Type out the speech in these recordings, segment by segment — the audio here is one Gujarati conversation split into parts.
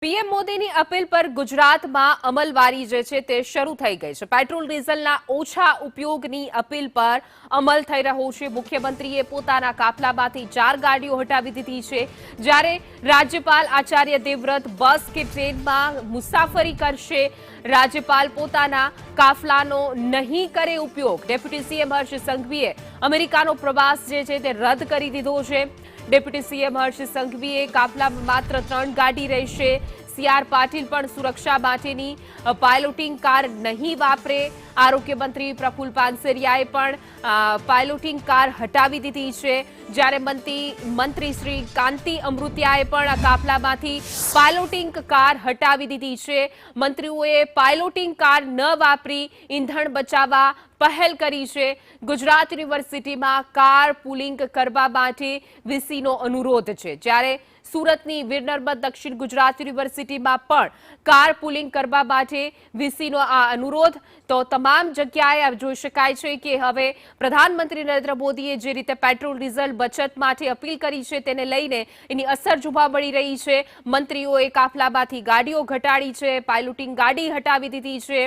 પીએમ મોદીની અપીલ પર ગુજરાતમાં અમલવારી જે છે તે શરૂ થઈ ગઈ છે। પેટ્રોલ ડીઝલના ઓછા ઉપયોગની અપીલ પર અમલ થઈ રહ્યો છે। મુખ્યમંત્રીએ પોતાના કાફલામાંથી 4 ગાડીઓ હટાવી દીધી છે। જ્યારે રાજ્યપાલ આચાર્ય દેવવ્રત બસ કે ટ્રેનમાં મુસાફરી કરશે, રાજ્યપાલ પોતાના કાફલાનો નહીં કરે ઉપયોગ। ડેપ્યુટી સીએમ હર્ષ સંઘવીએ અમેરિકાનો પ્રવાસ જે છે તે રદ કરી દીધો છે। ડેપ્યુટી સીએમ હર્ષ સંઘવીએ કાફલામાં માત્ર 3 ગાડી રહેશે। સીઆર પાટીલ પણ સુરક્ષા માટેની પાયલોટિંગ કાર નહીં વાપરે। આરોગ્ય મંત્રી પ્રફુલ પાનસેરિયાએ પણ પાયલોટિંગ કાર હટાવી દીધી છે। જ્યારે મંત્રી શ્રી કાંતિ અમૃતિયાએ પણ આ કાફલામાંથી પાયલોટિંગ કાર હટાવી દીધી છે। મંત્રીઓએ પાયલોટિંગ કાર ન વાપરી ઈંધણ બચાવવા પહેલ કરી છે। ગુજરાત યુનિવર્સિટીમાં કાર પુલિંગ કરવા માટે વીસીનો અનુરોધ છે। જ્યારે સુરતની વીર નર્મદ દક્ષિણ ગુજરાત યુનિવર્સિટીમાં પણ કાર પુલિંગ કરવા માટે વીસીનો આ અનુરોધ। તો તમામ જગ્યાએ જોઈ શકાય છે કે હવે પ્રધાનમંત્રી નરેન્દ્ર મોદીએ જે રીતે પેટ્રોલ ડીઝલ બચત માટે અપીલ કરી છે તેને લઈને એની અસર જોવા મળી રહી છે। મંત્રીઓએ કાફલામાંથી ગાડીઓ ઘટાડી છે, પાયલોટિંગ ગાડી હટાવી દીધી છે।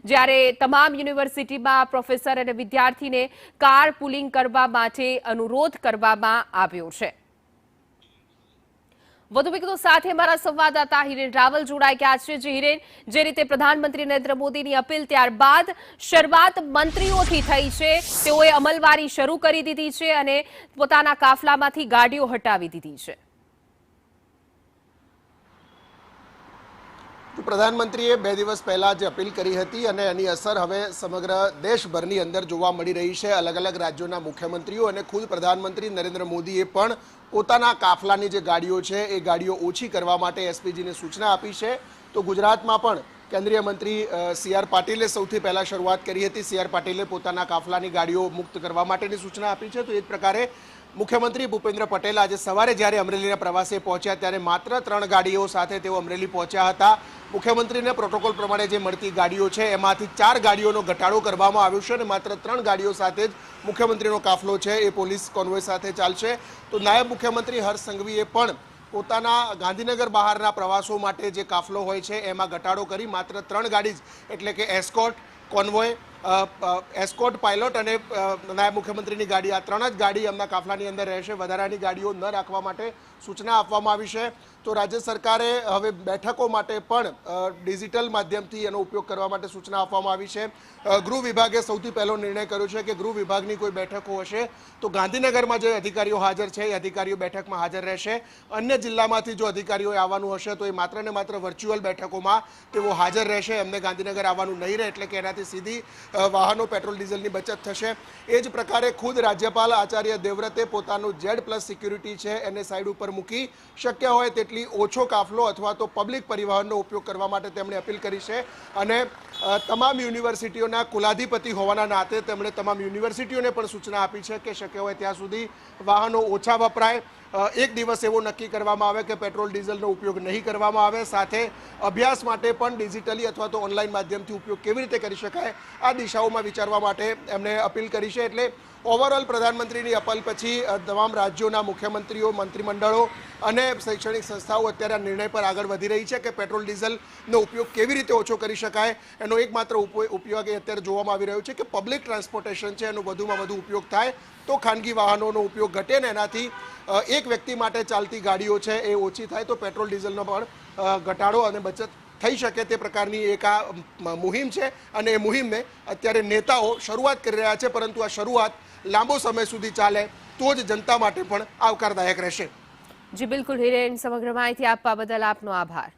જ્યારે તમામ યુનિવર્સિટીમાં પ્રોફેસર અને વિદ્યાર્થીને કાર પુલિંગ કરવા માટે અનુરોધ કરવામાં આવ્યો છે। વધુ વિગતો સાથે મારા સંવાદદાતા હિરેન રાવલ જોડાઈ ગયા છે। જે હિરેન, જે રીતે પ્રધાનમંત્રી નરેન્દ્ર મોદીની અપીલ ત્યારબાદ શરૂઆત મંત્રીઓથી થઈ છે, તેઓએ અમલવારી શરૂ કરી દીધી છે અને પોતાના કાફલામાંથી ગાડીઓ હટાવી દીધી છે। પ્રધાનમંત્રીએ 2 દિવસ પહેલા જે અપીલ કરી હતી અને એની અસર હવે સમગ્ર દેશભરની અંદર જોવા મળી રહી છે। અલગ અલગ રાજ્યોના મુખ્યમંત્રીઓ અને ખુદ પ્રધાનમંત્રી નરેન્દ્ર મોદીએ પણ પોતાના કાફલાની જે ગાડીઓ છે એ ગાડીઓ ઓછી કરવા માટે એસપીજીને સૂચના આપી છે। તો ગુજરાતમાં પણ કેન્દ્રીય મંત્રી સીઆર પાટીલે સૌથી પહેલા શરૂઆત કરી હતી। સીઆર પાટીલે પોતાના કાફલાની ગાડીઓ મુક્ત કરવા માટેની સૂચના આપી છે। તો એ જ પ્રકારે મુખ્યમંત્રી ભૂપેન્દ્ર પટેલ આજે સવારે જ્યારે અમરેલીના પ્રવાસે પહોંચ્યા ત્યારે માત્ર 3 ગાડીઓ સાથે તેઓ અમરેલી પહોંચ્યા હતા। મુખ્યમંત્રીને પ્રોટોકોલ પ્રમાણે જે મળતી ગાડીઓ છે એમાંથી 4 ગાડીઓનો ઘટાડો કરવામાં આવ્યો છે અને માત્ર 3 ગાડીઓ સાથે જ મુખ્યમંત્રીનો કાફલો છે એ પોલીસ કોન્વોય સાથે ચાલશે। તો નાયબ મુખ્યમંત્રી હર્ષ સંઘવીએ પણ પોતાના ગાંધીનગર બહારના પ્રવાસો માટે જે કાફલો હોય છે એમાં ઘટાડો કરી માત્ર 3 ગાડી જ એટલે કે એસ્કોર્ટ, કોન્વોય, એસ્કોર્ટ, પાયલોટ અને નાયબ મુખ્યમંત્રીની ગાડી, આ 3 જ ગાડી એમના કાફલાની અંદર રહેશે। વધારાની ગાડીઓ ન રાખવા માટે સૂચના આપવામાં આવી છે। તો રાજ્ય સરકારે હવે બેઠકો માટે પણ ડિજિટલ માધ્યમથી એનો ઉપયોગ કરવા માટે સૂચના આપવામાં આવી છે। ગૃહ વિભાગે સૌથી પહેલો નિર્ણય કર્યો છે કે ગૃહ વિભાગની કોઈ બેઠકો હશે તો ગાંધીનગરમાં જે અધિકારીઓ હાજર છે એ અધિકારીઓ બેઠકમાં હાજર રહેશે। અન્ય જિલ્લામાંથી જો અધિકારીઓ આવવાનું હશે તો એ માત્ર ને માત્ર વર્ચ્યુઅલ બેઠકોમાં તેઓ હાજર રહેશે। એમને ગાંધીનગર આવવાનું નહીં રહે, એટલે કે એનાથી સીધી વાહનો પેટ્રોલ ડીઝલની બચત થશે। એ જ પ્રકારે ખુદ રાજ્યપાલ આચાર્ય દેવવ્રતે પોતાનું Z+ સિક્યુરિટી છે એને સાઈડ ઉપર મૂકી શક્ય હોય તેટલી ઓછો કાફલો અથવા તો પબ્લિક પરિવહનનો ઉપયોગ કરવા માટે તેમણે અપીલ કરી છે। અને તમામ યુનિવર્સિટીઓના કુલાધિપતિ હોવાના નાતે તેમણે તમામ યુનિવર્સિટીઓને પણ સૂચના આપી છે કે શક્ય હોય ત્યાં સુધી વાહનો ઓછા વપરાય। એક દિવસ એવો નક્કી કરવામાં આવે કે પેટ્રોલ ડીઝલનો ઉપયોગ નહીં કરવામાં આવે। સાથે અભ્યાસ માટે પણ ડિજિટલી અથવા તો ઓનલાઈન માધ્યમથી ઉપયોગ કેવી રીતે કરી શકાય આ દિશાઓમાં વિચારવા માટે એમણે અપીલ કરી છે। એટલે ઓવરઓલ પ્રધાનમંત્રીની અપીલ પછી તમામ રાજ્યોના મુખ્યમંત્રીઓ, મંત્રીમંડળો અને શૈક્ષણિક સંસ્થાઓ અત્યારે આ નિર્ણય પર આગળ વધી રહી છે કે પેટ્રોલ ડીઝલનો ઉપયોગ કેવી રીતે ઓછો કરી શકાય। એનો એકમાત્ર ઉપયોગ એ અત્યારે જોવામાં આવી રહ્યો છે કે પબ્લિક ટ્રાન્સપોર્ટેશન છે એનો વધુમાં વધુ ઉપયોગ થાય તો ખાનગી વાહનોનો ઉપયોગ ઘટે ને એનાથી એક વ્યક્તિ માટે ચાલતી ગાડીઓ છે એ ઓછી થાય તો પેટ્રોલ ડીઝલનો પણ ઘટાડો અને બચત થઈ શકે તે પ્રકારની એક આ મુહિમ છે। અને એ મુહિમને અત્યારે નેતાઓ શરૂઆત કરી રહ્યા છે, પરંતુ આ શરૂઆત લાંબો સમય સુધી ચાલે તો જ જનતા માટે પણ આવકારદાયક રહેશે। જી બિલકુલ હિરેન, સમગ્ર માહિતી આપવા બદલ આપનો આભાર।